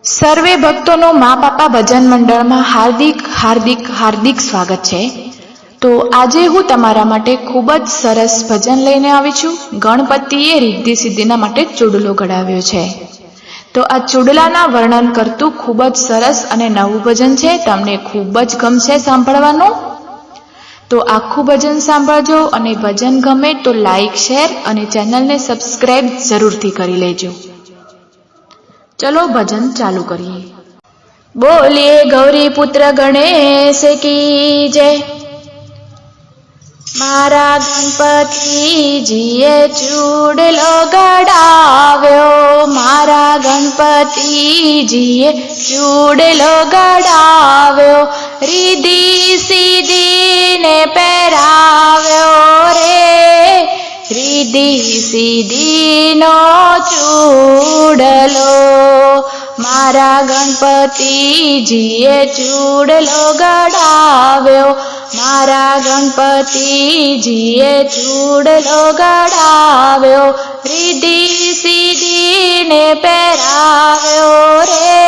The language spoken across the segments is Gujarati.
સર્વે ભક્તોનો મા બાપા ભજન મંડળમાં હાર્દિક હાર્દિક હાર્દિક સ્વાગત છે। તો આજે હું તમારા માટે ખૂબ જ સરસ ભજન લઈને આવી છું। ગણપતિએ રિદ્ધિ સિદ્ધિના માટે ચૂડલો ઘડાવ્યો છે। તો આ ચૂડલાના વર્ણન કરતું ખૂબ જ સરસ અને નવું ભજન છે, તમને ખૂબ જ ગમશે સાંભળવાનું। તો આખું ભજન સાંભળજો અને ભજન ગમે તો લાઈક શેર અને ચેનલને સબસ્ક્રાઈબ જરૂરથી કરી લેજો। चलो भजन चालू करिए। बोलिए गौरी पुत्र गणेश की जय। मारा गणपति जीए चूडलो गड़ाव्यो, मारा गणपति जीए चूडलो गड़ाव्यो, रिद्धि सिद्धि ने पहराव्यो रे, रिद्धि सिद्धि नो चूडलो। मारा गणपति जीए चूडलो गड़ाव्यो, मारा गणपति जीए चूडलो गड़ाव्यो, रिद्धि सिद्धि ने पहराव्यो रे,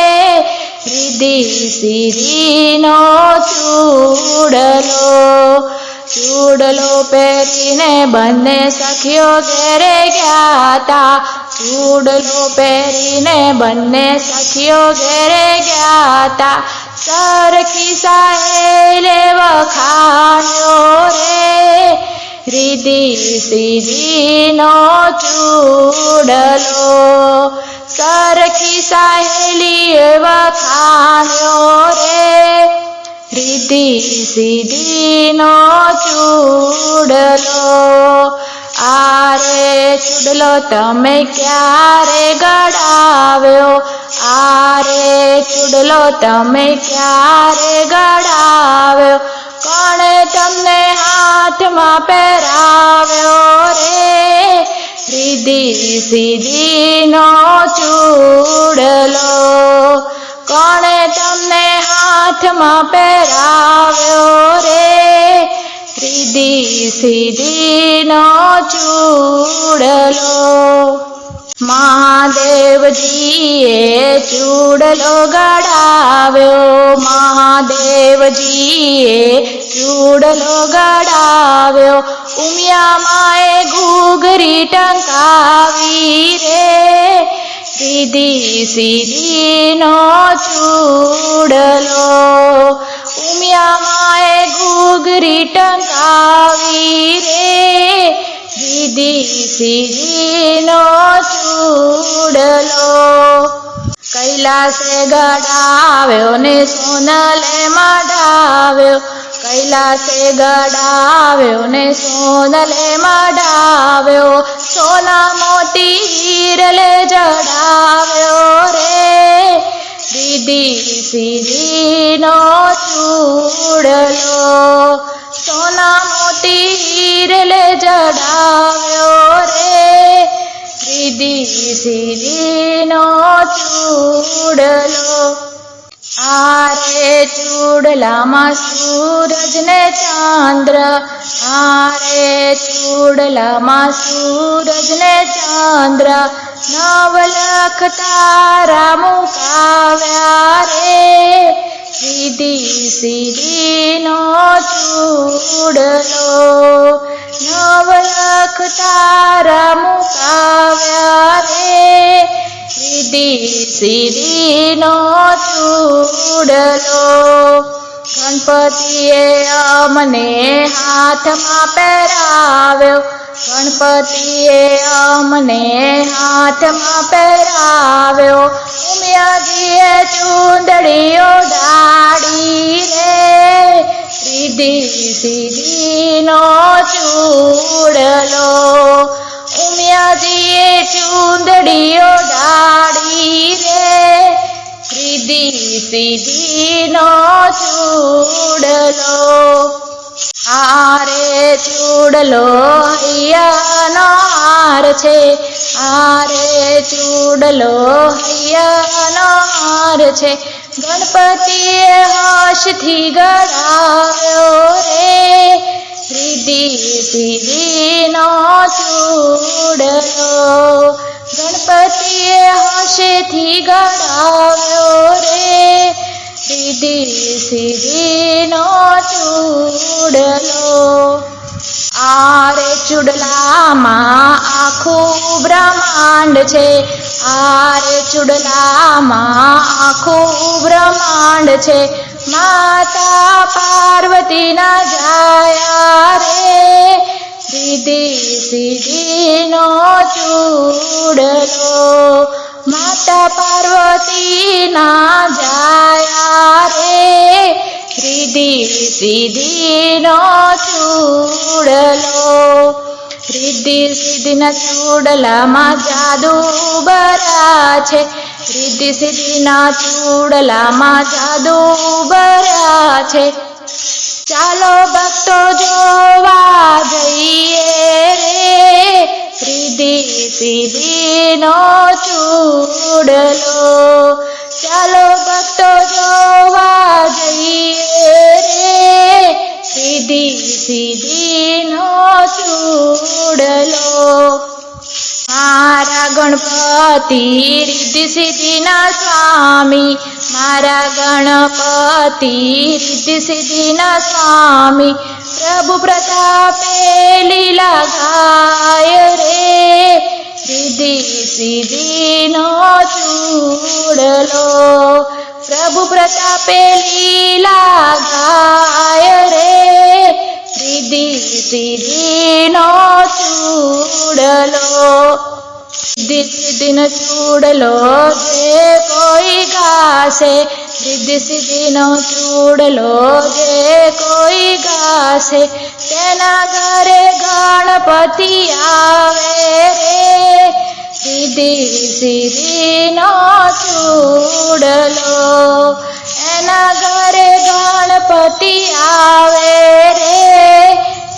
रिद्धि सिद्धि नो चूडलो। चूडलो पहरीने बने सखियो घेरे गयाता, चूडलो पहरीने बने सखियो घेरे गयाता, सरखी साहेले वखाण्यो रे, रिद्धि सिद्धि नो चूडलो। सरखी साहेलीए वखाण्यो रे, रिद्धि सिद्धि नो चूडलो। आरे चूडलो तमे क्यारे गड़ाव्यो, आरे चूडलो तमे क्यारे गड़ाव्यो, कोणे तमने हाथ में पहराव्यो रे, रिद्धि सिद्धि नो चूडलो। कोणे तमने हाथ में पहराव्यो रे, रिद्धि सिद्धि नो चूडलो। महादेव जीए चूडलो गड़ाव्यो, महादेव जीए चूडलो गड़ाव्यो, उमिया माए घूघरी टंकावी रे, रिद्धि सिद्धि नो चूडलो। उमिया माए घूघरी टंकावी रे, रिद्धि सिद्धि नो चूडलो। कैलासे गड़ाव्यो ने सोनले मढ़ाव्यो, कैलासे गड़ाव्यो ने सोनले मढ़ाव्यो, सोना मोती हीरले जड़ाव्यो रे, रिद्धि सिद्धि नो चूडलो। सोना मोती हीरले जड़ाव्यो रे, रिद्धि सिद्धि नो चूडलो। आरे चूडला मां सूरज ने चांद्र, आरे चूडला मां सूरज ने चांद्र, नव लख तारा मुकाव्या रे, रिद्धि सिद्धि नो चूडलो। नव लख तारा मुकाव्या रे, रिद्धि सिद्धि नो चूडलो। गणपतिए अमने हाथ में पहराव्यो, गणपतिए अमने हाथ में पहराव्यो, उमियाजीए चूंदड़ी ओढ़ाड़ी रे, रिद्धि सिद्धि नो चूडलो। उमियाजीए चूंदड़ी ओढ़ाड़ी रे, रिद्धि सिद्धि नो चूडलो। आरे चूडलो हैयानो हार छे, आरे चूडलो हैयानो हार छे, गणपतिए हर्षथी गड़ाव्यो रे, रिद्धि सिद्धि नो चूडलो। गणपतिए हर्षथी गड़ाव्यो રિદ્ધિ સિદ્ધિનો ચૂડલો. આરે ચૂડલામાં આખું બ્રહ્માંડ છે, આરે ચૂડલામાં આખું બ્રહ્માંડ છે. માતા પાર્વતીના જાયા રે, રિદ્ધિ સિદ્ધિનો ચૂડલો. માતા પાર્વતીના જાયા રે, રિદ્ધિ સિદ્ધિનો ચૂડલો. રિદ્ધિ સિદ્ધિના ચૂડલામાં જાદુ ભર્યા છે, રિદ્ધિ સિદ્ધિના ચૂડલામાં જાદુ ભર્યા છે. ચાલો ભક્તો જોવા જઈએ રે, રિદ્ધિ સિદ્ધિનો ચૂડલો. ચાલો ભક્તો જોવા જઈએ રે, રિદ્ધિ સિદ્ધિનો ચૂડલો. મારા ગણપતિ રિદ્ધિ સિદ્ધિના સ્વામી, મારા ગણપતિ રિદ્ધિ સિદ્ધિના સ્વામી. પ્રભુ પ્રતાપે લીલા ગાય રે, રિદ્ધિ સિદ્ધિનો ચૂડલો. પ્રભુ પ્રતાપે લીલા ગાય રે, રિદ્ધિ સિદ્ધિનો ચૂડલો. રિદ્ધિ સિદ્ધિનો ચૂડલો જે કોઈ ગાશે, રિદ્ધિ સિદ્ધિનો ચૂડલો જે કોઈ ગાશે, તેના ઘરે ગણપતિ આવે રે, રિદ્ધિ સિદ્ધિનો ચૂડલો. એના ઘરે ગણપતિ આવે રે,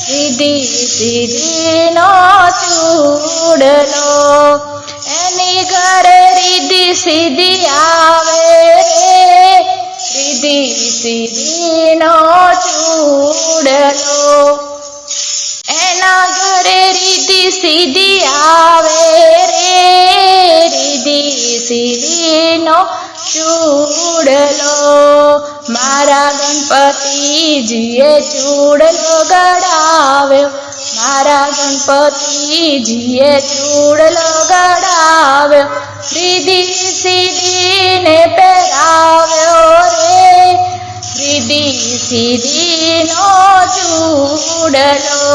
રિદ્ધિ સિદ્ધિનો ચૂડલો. એની ઘરે રિદ્ધિ સિદ્ધિ આવે રે, રિદ્ધિ સિદ્ધિનો ચૂડલો. એના ઘરે રિદ્ધિ સિદ્ધિ આવે રે, રિદ્ધિ સિદ્ધિનો ચૂડલો. મારા ગણપતિજીએ ચૂડલો ગડાવ્યો, મારા ગણપતિજીએ ચૂડલો ગડાવ્યો. રિદ્ધિ સિદ્ધિને પહેરાવ્યો રે, રિદ્ધિ સિદ્ધિનો ચૂડલો.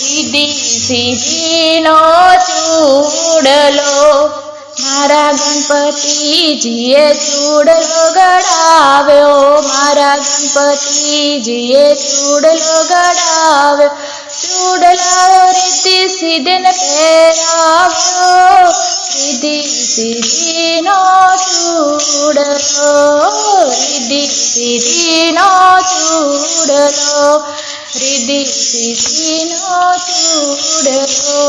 રિદ્ધિ સિદ્ધિનો ચૂડલો. મારા ગણપતિજીએ ચૂડલો ગડાવ્યો, મારા ગણપતિજીએ ચૂડલો ગડાવ્યો. ચૂડલો રિદ્ધિ સિદ્ધિને પહેરાવ્યો, રિદ્ધિ સિદ્ધિનો ચૂડલો. રિદ્ધિ સિદ્ધિનો ચૂડલો, રિદ્ધિ સિદ્ધિનો ચૂડલો.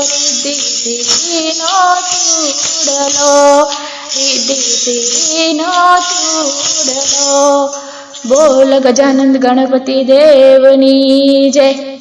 રિદ્ધિ સિદ્ધિનો ચૂડલો, રિદ્ધિ સિદ્ધિનો ચૂડલો. બોલ ગજાનંદ ગણપતિ દેવની જય.